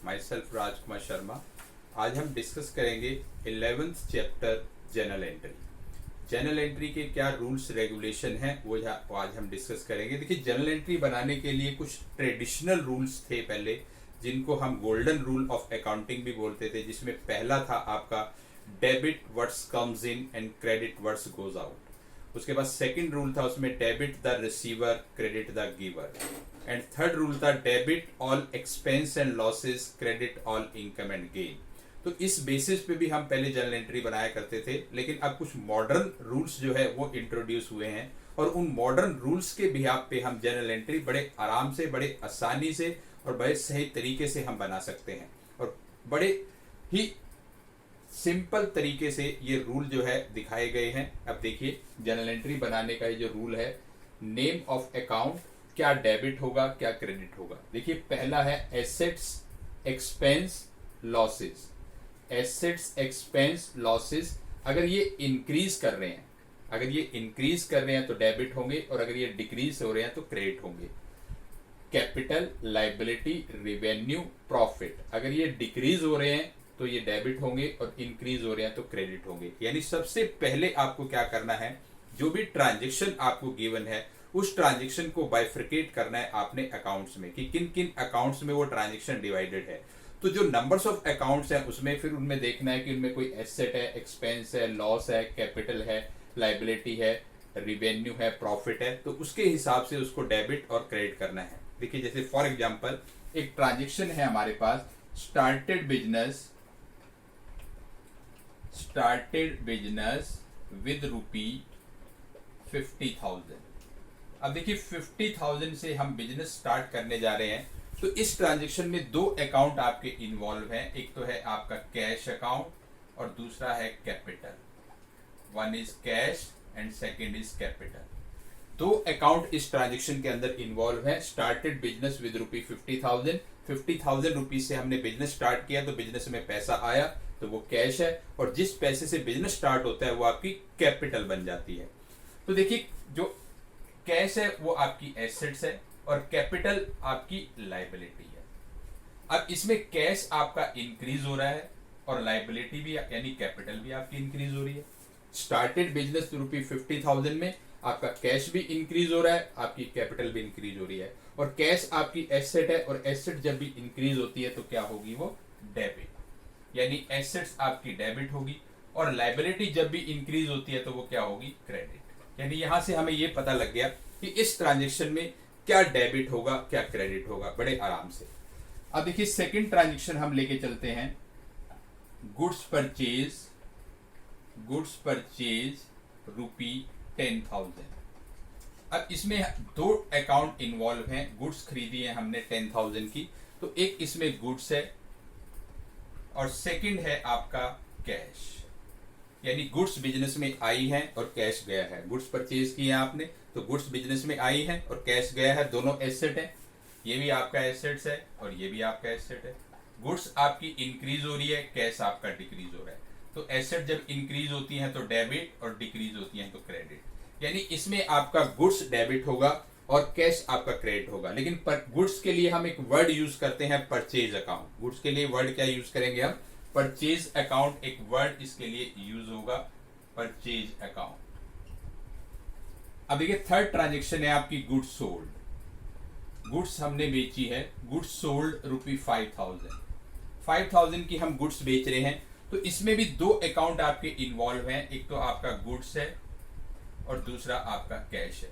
My self Rajkumar Sharma. आज हम discuss करेंगे 11th chapter journal entry. Journal entry के क्या रूल्स रेगुलेशन हैं वो आज हम डिस्कस करेंगे। देखिए, जर्नल एंट्री बनाने के लिए कुछ ट्रेडिशनल रूल्स थे पहले, जिनको हम गोल्डन रूल ऑफ अकाउंटिंग भी बोलते थे, जिसमें पहला था आपका debit what's comes in and credit what's goes out. उसके बाद सेकंड रूल था उसमें debit the receiver credit the giver. And third rule था debit all expense and losses credit all income and gain. तो इस बेसिस पे भी हम पहले जर्नल एंट्री बनाया करते थे, लेकिन अब कुछ मॉडर्न रूल्स जो है वो इंट्रोड्यूस हुए हैं और उन मॉडर्न रूल्स के बिहाफ पे हम जर्नल एंट्री बड़े आराम से, बड़े आसानी से और बड़े सही तरीके से हम बना सकते हैं। और बड़े ही सिंपल तरीके से ये रूल जो है दिखाए गए हैं। अब देखिए, जर्नल एंट्री बनाने का ये जो रूल है, नेम ऑफ अकाउंट, क्या डेबिट होगा क्या क्रेडिट होगा। देखिए, पहला है assets expense losses. Assets expense losses अगर ये इंक्रीज कर रहे हैं, अगर ये इंक्रीज कर रहे हैं तो डेबिट होंगे, और अगर ये डिक्रीज हो रहे हैं तो क्रेडिट होंगे। कैपिटल, लायबिलिटी, रेवेन्यू, प्रॉफिट, अगर ये डिक्रीज हो रहे हैं तो ये डेबिट होंगे और इंक्रीज हो रहे हैं तो क्रेडिट होंगे। यानी सबसे पहले आपको क्या करना है, जो भी ट्रांजेक्शन आपको गिवन है उस ट्रांजेक्शन को बाइफ्रिकेट करना है आपने अकाउंट्स में, कि किन किन अकाउंट्स में वो ट्रांजेक्शन डिवाइडेड है। तो जो नंबर्स ऑफ अकाउंट्स हैं उसमें फिर उनमें देखना है कि उनमें कोई एसेट है, एक्सपेंस है, लॉस है, कैपिटल है, लायबिलिटी है, रिवेन्यू है, प्रॉफिट है, तो उसके हिसाब से उसको डेबिट और क्रेडिट करना है। देखिए, जैसे फॉर एग्जांपल एक ट्रांजेक्शन है हमारे पास, स्टार्टेड बिजनेस विद रुपी 50,000। अब देखिए, 50,000 से हम बिजनेस स्टार्ट करने जा रहे हैं, तो इस ट्रांजेक्शन में दो अकाउंट आपके इन्वॉल्व हैं। एक तो है आपका कैश अकाउंट और दूसरा है capital. One is cash and second is capital. दो अकाउंट इस ट्रांजेक्शन के अंदर इन्वॉल्व है। Started business with rupee 50,000, 50,000 rupees से हमने बिजनेस स्टार्ट किया, तो बिजनेस में पैसा आया तो वो कैश है, और जिस पैसे से बिजनेस स्टार्ट होता है वो आपकी कैपिटल बन जाती है। तो देखिए, जो कैश है वो आपकी एसेट्स है और कैपिटल आपकी लायबिलिटी है। अब इसमें कैश आपका इंक्रीज हो रहा है और लायबिलिटी भी यानी कैपिटल भी आपकी इंक्रीज हो रही है। स्टार्टेड बिजनेस रुपी 50,000 में आपका कैश भी इंक्रीज हो रहा है, आपकी कैपिटल भी इंक्रीज हो रही है। और कैश आपकी एसेट है, और एसेट जब भी इंक्रीज होती है तो क्या होगी, वो डेबिट, यानी एसेट्स आपकी डेबिट होगी। और लायबिलिटी जब भी इंक्रीज होती है तो वो क्या होगी, क्रेडिट। यानी यहां से हमें ये पता लग गया कि इस ट्रांजेक्शन में क्या डेबिट होगा क्या क्रेडिट होगा, बड़े आराम से। अब देखिए, सेकंड ट्रांजेक्शन हम लेके चलते हैं, गुड्स परचेज रुपी 10,000। अब इसमें दो अकाउंट इन्वॉल्व हैं। गुड्स खरीदी है हमने 10,000 की, तो एक इसमें गुड्स है और सेकंड है आपका कैश, यानी गुड्स बिजनेस में आई है और कैश गया है। गुड्स परचेज किया आपने तो गुड्स बिजनेस में आई है और कैश गया है, दोनों एसेट है। ये भी आपका एसेट्स है और ये भी आपका एसेट है। गुड्स आपकी इंक्रीज हो रही है, कैश आपका डिक्रीज हो रहा है। तो एसेट जब इंक्रीज होती है तो डेबिट और डिक्रीज होती है तो क्रेडिट। यानी इसमें आपका गुड्स डेबिट होगा और कैश आपका क्रेडिट होगा। लेकिन गुड्स के लिए हम एक वर्ड यूज करते हैं, परचेज अकाउंट। गुड्स के लिए वर्ड क्या यूज करेंगे हम, परचेज अकाउंट, एक वर्ड इसके लिए यूज होगा, परचेज अकाउंट। अब देखिए, थर्ड ट्रांजेक्शन है आपकी गुड्स सोल्ड। गुड्स हमने बेची है, गुड्स सोल्ड रुपी 5,000। 5,000 की हम गुड्स बेच रहे हैं, तो इसमें भी दो अकाउंट आपके इन्वॉल्व हैं। एक तो आपका गुड्स है और दूसरा आपका कैश है।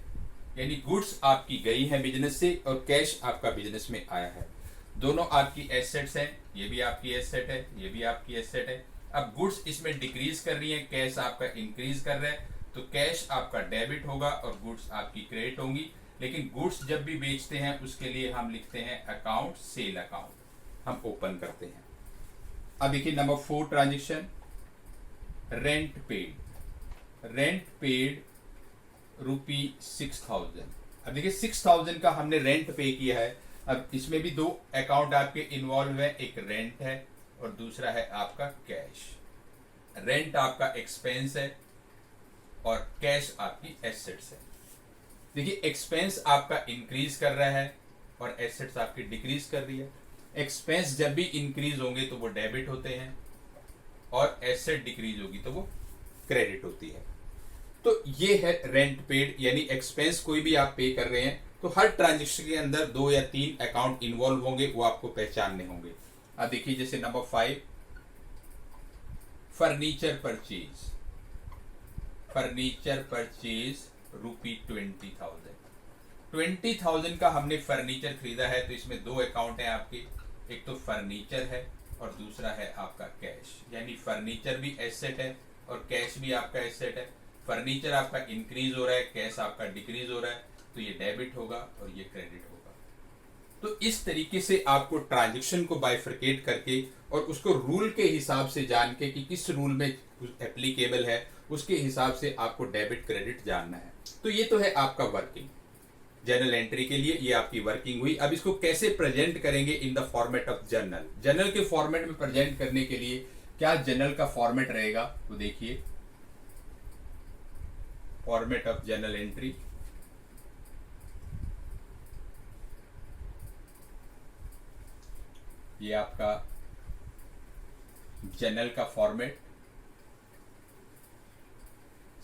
यानी गुड्स आपकी गई है बिजनेस से और कैश आपका बिजनेस में आया है। दोनों आपकी एसेट्स हैं, ये भी आपकी एसेट है, ये भी आपकी एसेट है। अब गुड्स इसमें डिक्रीज कर रही है, कैश आपका इंक्रीज कर रहा है, तो कैश आपका डेबिट होगा और गुड्स आपकी क्रेडिट होंगी। लेकिन गुड्स जब भी बेचते हैं उसके लिए हम लिखते हैं अकाउंट सेल अकाउंट, हम ओपन करते हैं। अब देखिए, नंबर 4 ट्रांजेक्शन, रेंट पेड रुपी 6,000। अब देखिए, 6,000 का हमने रेंट पे किया है। अब इसमें भी दो अकाउंट आपके इन्वॉल्व है, एक रेंट है और दूसरा है आपका कैश। रेंट आपका एक्सपेंस है और कैश आपकी एसेट्स है। देखिए, एक्सपेंस आपका इंक्रीज कर रहा है और एसेट्स आपकी डिक्रीज कर रही है। एक्सपेंस जब भी इंक्रीज होंगे तो वो डेबिट होते हैं और एसेट डिक्रीज होगी तो वो क्रेडिट होती है। तो ये है रेंट पेड, यानी एक्सपेंस कोई भी आप पे कर रहे हैं तो हर ट्रांजेक्शन के अंदर 2 या 3 अकाउंट इन्वॉल्व होंगे, वो आपको पहचानने होंगे। अब देखिए जैसे number 5 furniture purchase, furniture purchase ₹20,000, 20,000 का हमने फर्नीचर खरीदा है, तो इसमें 2 अकाउंट हैं आपके, एक तो फर्नीचर है और दूसरा है आपका कैश, यानी फर्नीचर भी एसेट है और कैश भी आपका एसेट है। फर्नीचर आपका इंक्रीज हो रहा है, कैश आपका डिक्रीज हो रहा है, तो ये डेबिट होगा और ये क्रेडिट होगा। तो इस तरीके से आपको ट्रांजैक्शन को बाइफरकेट करके और उसको रूल के हिसाब से जान के कि किस रूल में एप्लीकेबल है, उसके हिसाब से आपको डेबिट क्रेडिट जानना है। तो ये तो है आपका वर्किंग। जर्नल एंट्री के लिए ये आपकी वर्किंग हुई। अब इसको कैसे प्रेजेंट करेंगे in the format of journal. Journal के फॉर्मेट में प्रेजेंट करने के लिए क्या जर्नल का फॉर्मेट रहेगा, तो देखिए फॉर्मेट ऑफ जर्नल एंट्री, ये आपका जर्नल का फॉर्मेट।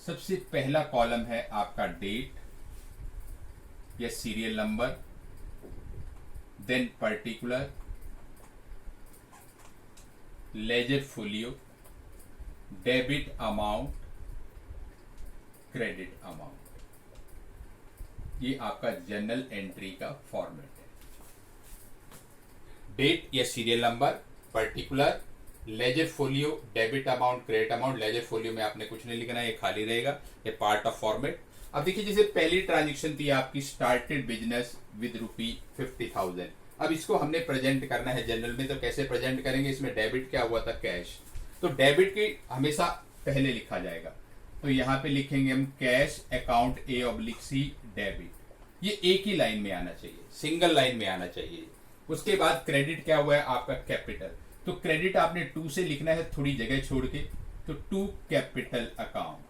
सबसे पहला कॉलम है आपका डेट या serial number, then particular, ledger folio, debit amount, credit amount. ये आपका जर्नल एंट्री का फॉर्मेट है। डेट या serial number, particular, ledger folio, debit amount, credit amount. Ledger folio में आपने कुछ नहीं लिखना है, ये खाली रहेगा, ये पार्ट ऑफ फॉर्मेट। अब देखिए जैसे पहली ट्रांजैक्शन थी आपकी स्टार्टेड बिजनेस विद ₹50,000। अब इसको हमने प्रेजेंट करना है जर्नल में, तो कैसे प्रेजेंट करेंगे, इसमें डेबिट क्या हुआ था, कैश, तो डेबिट की हमेशा पहले लिखा जाएगा। तो यहाँ पे लिखेंगे हम कैश अकाउंट A/C डेबिट, ये एक ही लाइन में आना चाहिए, सिंगल लाइन में आना चाहिए। उसके बाद क्रेडिट क्या हुआ है आपका कैपिटल, तो क्रेडिट आपने 2 से लिखना है थोड़ी जगह छोड़ के, तो to capital account,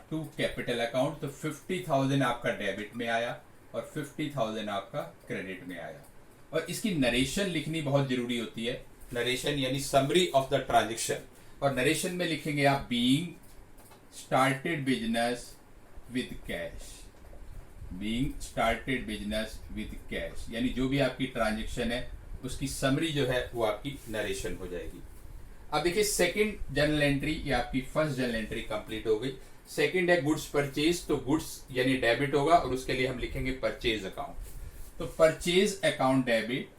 to capital account. तो 50,000 आपका डेबिट में आया और 50,000 आपका क्रेडिट में आया। और इसकी नरेशन लिखनी बहुत जरूरी होती है, नरेशन यानी समरी ऑफ द ट्रांजेक्शन। और नरेशन में लिखेंगे आप being started business with cash, being started business with cash, यानी जो भी आपकी ट्रांजेक्शन है उसकी समरी जो है वो आपकी नरेशन हो जाएगी। अब देखिए सेकंड जर्नल एंट्री, ये आपकी फर्स्ट जर्नल एंट्री कंप्लीट हो गई। सेकंड है गुड्स परचेज, तो गुड्स यानी डेबिट होगा और उसके लिए हम लिखेंगे परचेज अकाउंट। तो purchase account debit,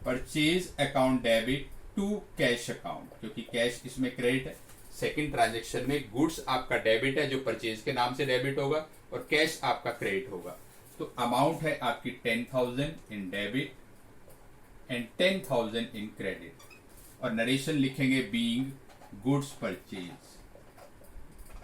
purchase account debit to cash account, क्योंकि कैश इसमें क्रेडिट है। सेकंड ट्रांजैक्शन में गुड्स आपका डेबिट है जो परचेज के नाम से डेबिट होगा और कैश आपका क्रेडिट होगा। तो अमाउंट है आपकी 10,000 इन डेबिट एंड 10,000 इन क्रेडिट। और नरेशन लिखेंगे बीइंग गुड्स परचेज,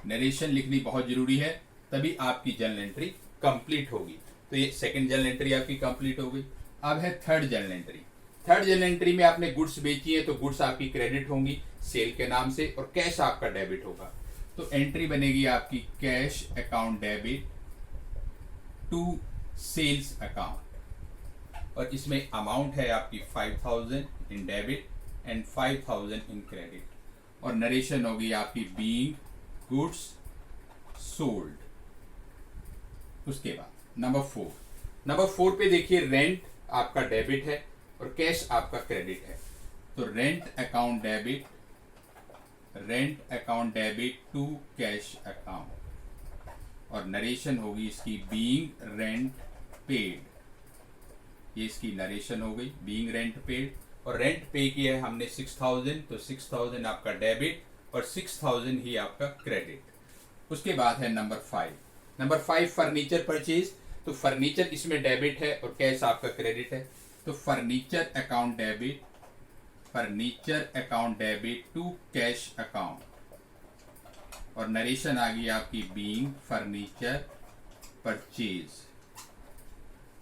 नरेशन लिखनी बहुत जरूरी है, तभी आपकी जर्नल एंट्री कंप्लीट होगी। तो ये सेकंड जर्नल एंट्री आपकी कंप्लीट हो गई। अब है third journal entry. Third journal entry में आपने गुड्स बेची है तो गुड्स आपकी क्रेडिट होंगी सेल के नाम से और कैश आपका डेबिट होगा। तो एंट्री बनेगी आपकी cash account debit to sales account, और इसमें अमाउंट है आपकी 5,000 in debit and 5,000 in credit. और नरेशन होगी आपकी बीइंग गुड्स सोल्ड। उसके बाद नंबर 4 पे देखिए रेंट आपका डेबिट है और कैश आपका क्रेडिट है। तो rent account debit, rent account debit to cash account, और नरेशन होगी इसकी बीइंग रेंट पेड, ये इसकी नरेशन हो गई बीइंग रेंट पेड। और रेंट पे किया है हमने 6,000, तो 6,000 आपका डेबिट और 6,000 ही आपका क्रेडिट। उसके बाद है नंबर 5 फर्नीचर परचेज। तो फर्नीचर इसमें डेबिट है और कैश आपका क्रेडिट है। तो furniture account debit, furniture account debit to cash account, और नरेशन आ गई आपकी बीइंग फर्नीचर परचेज।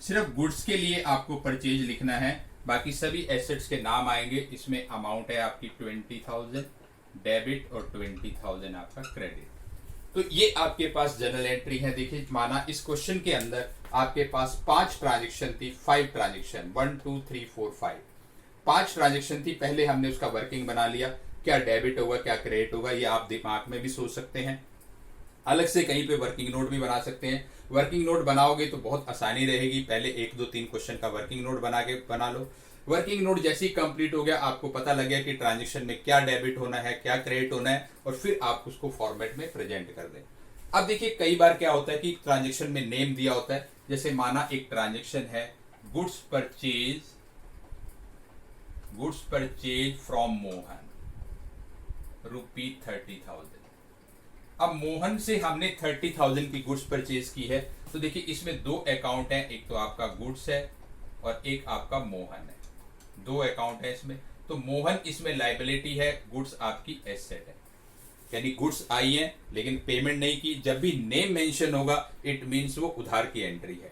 सिर्फ गुड्स के लिए आपको परचेज लिखना है, बाकी सभी एसेट्स के नाम आएंगे। इसमें अमाउंट है आपकी 20,000 डेबिट और 20,000 आपका क्रेडिट। तो ये आपके पास जनरल एंट्री है। देखिए माना इस क्वेश्चन के अंदर आपके पास 5 ट्रांजेक्शन थी, 5 ट्रांजेक्शन, 1 2 3 4 5, 5 ट्रांजेक्शन थी। पहले हमने उसका वर्किंग बना लिया, क्या डेबिट होगा क्या क्रेडिट होगा, ये आप दिमाग में भी सोच सकते हैं। अलग से कहीं पे वर्किंग नोट भी बना सकते हैं। वर्किंग नोट बनाओगे तो बहुत आसानी रहेगी, पहले 1 2 3 क्वेश्चन का वर्किंग नोट बना लो। वर्किंग नोट जैसे ही कंप्लीट हो गया, आपको पता लग गया कि ट्रांजेक्शन में क्या डेबिट होना है क्या क्रेडिट होना है, और फिर आप उसको फॉर्मेट में प्रेजेंट कर दें। अब देखिए कई बार क्या होता है कि ट्रांजेक्शन में नेम दिया होता है, जैसे माना एक ट्रांजेक्शन है गुड्स परचेज फ्रॉम मोहन ₹30,000। अब मोहन से हमने 30,000 की गुड्स परचेज की है, तो देखिए इसमें 2 अकाउंट हैं, एक तो आपका गुड्स है और एक आपका मोहन है, 2 अकाउंट है इसमें। तो मोहन इसमें लायबिलिटी है, गुड्स आपकी एसेट है, यानी गुड्स आई है लेकिन पेमेंट नहीं की। जब भी नेम मेंशन होगा इट मींस वो उधार की एंट्री है।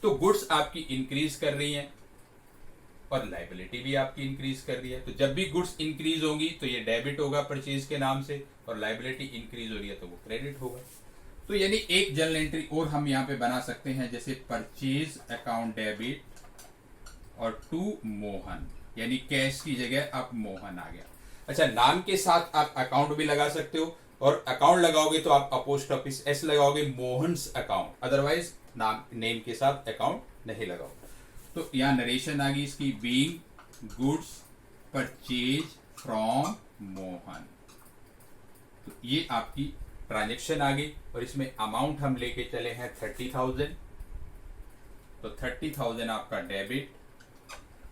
तो गुड्स आपकी इंक्रीज कर रही है और लायबिलिटी भी आपकी इंक्रीज कर रही है। तो जब भी गुड्स इंक्रीज होंगी तो ये डेबिट होगा परचेज के नाम से, और लायबिलिटी इंक्रीज हो रही है तो वो क्रेडिट होगा। तो यानी एक जनरल एंट्री और हम यहाँ पे बना सकते हैं, जैसे परचेज अकाउंट डेबिट और टू मोहन, यानी कैश की जगह अब मोहन आ गया। अच्छा, नाम के साथ आप अकाउंट भी लगा सकते हो, और अकाउंट लगाओगे तो आप अपोस्ट्रोफी एस लगाओगे, मोहन्स अकाउंट, अदरवाइज नेम के साथ अकाउंट नहीं लगाओगे। तो यहाँ नरेशन आ गई इसकी, being goods purchase from Mohan. तो ये आपकी ट्रांजेक्शन आ गई, और इसमें अमाउंट हम लेके चले हैं 30,000। तो 30,000 आपका डेबिट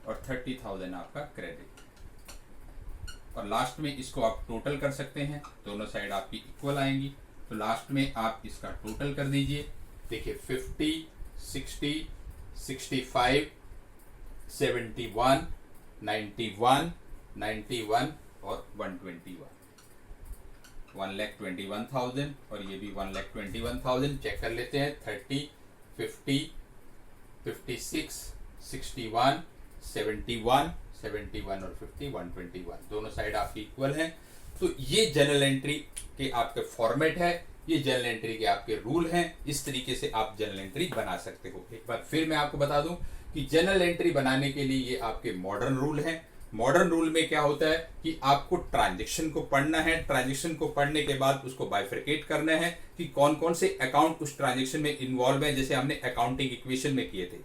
और 30,000 आपका क्रेडिट, और लास्ट में इसको आप टोटल कर सकते हैं, दोनों साइड आपकी इक्वल आएंगी। तो लास्ट में आप इसका टोटल कर दीजिए। देखिए 50, 60, 65, 71, 91, 91 और 121, 1,21,000, और ये भी 1,21,000। चेक कर लेते हैं, 30, 50, 56, 61, 71, 71 और 50, 121, दोनों साइड आपकी इक्वल हैं। तो ये जनरल एंट्री के आपके फॉर्मेट है, ये जनरल एंट्री के आपके रूल हैं। इस तरीके से आप जनरल एंट्री बना सकते हो। एक बार फिर मैं आपको बता दूं कि जनरल एंट्री बनाने के लिए ये आपके मॉडर्न रूल हैं। मॉडर्न रूल में क्या होता है कि आपको ट्रांजेक्शन को पढ़ना है, ट्रांजेक्शन को पढ़ने के बाद उसको बाइफरकेट करना है कि कौन कौन से अकाउंट उस ट्रांजेक्शन में इन्वॉल्व है, जैसे हमने अकाउंटिंग इक्वेशन में किए थे।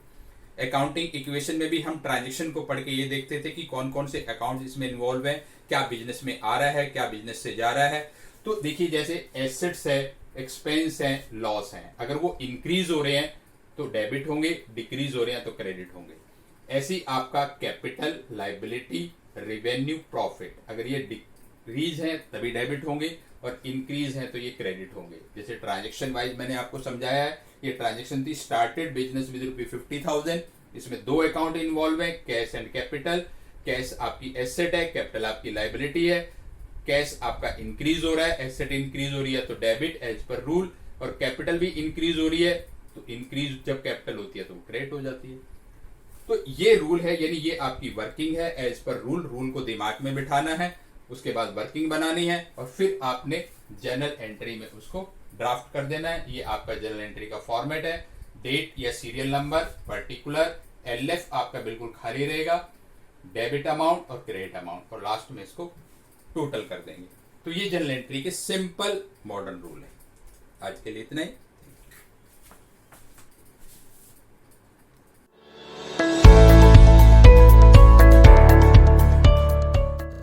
अकाउंटिंग इक्वेशन में भी हम ट्रांजेक्शन को पढ़ के ये देखते थे कि कौन कौन से अकाउंट इसमें इन्वॉल्व है, क्या बिजनेस में आ रहा है, क्या बिजनेस से जा रहा है। तो देखिए जैसे एसेट्स है, एक्सपेंस है, लॉस है, अगर वो इंक्रीज हो रहे हैं तो डेबिट होंगे, डिक्रीज हो रहे हैं तो क्रेडिट होंगे। ऐसी आपका कैपिटल, लायबिलिटी, रेवेन्यू, प्रॉफिट, अगर ये डिक्रीज है तभी डेबिट होंगे और इंक्रीज है तो ये क्रेडिट होंगे। जैसे ट्रांजेक्शन वाइज मैंने आपको समझाया है, ये ट्रांजेक्शन थी स्टार्टेड बिजनेस विद ₹50,000, इसमें 2 अकाउंट इन्वॉल्व है, कैश एंड कैपिटल। कैश आपकी एसेट है, कैपिटल आपकी लायबिलिटी है। कैश आपका इंक्रीज हो रहा है, एसेट इंक्रीज हो रही है तो डेबिट एज पर रूल, और कैपिटल भी इंक्रीज हो रही है तो इंक्रीज जब कैपिटल होती है तो वो क्रेडिट हो जाती है। तो ये रूल है, यानी ये आपकी वर्किंग है एज पर रूल। रूल को दिमाग में बिठाना है, उसके बाद वर्किंग बनानी है, और फिर आपने जर्नल एंट्री में उसको ड्राफ्ट कर देना है। ये आपका जर्नल एंट्री का फॉर्मेट है। डेट या सीरियल नंबर, पर्टिकुलर, एलएफ आपका बिल्कुल खाली रहेगा, डेबिट अमाउंट और क्रेडिट अमाउंट, और लास्ट में इसको टोटल कर देंगे। तो ये जर्नल एंट्री के सिंपल मॉडर्न रूल है। आज के लिए इतना ही।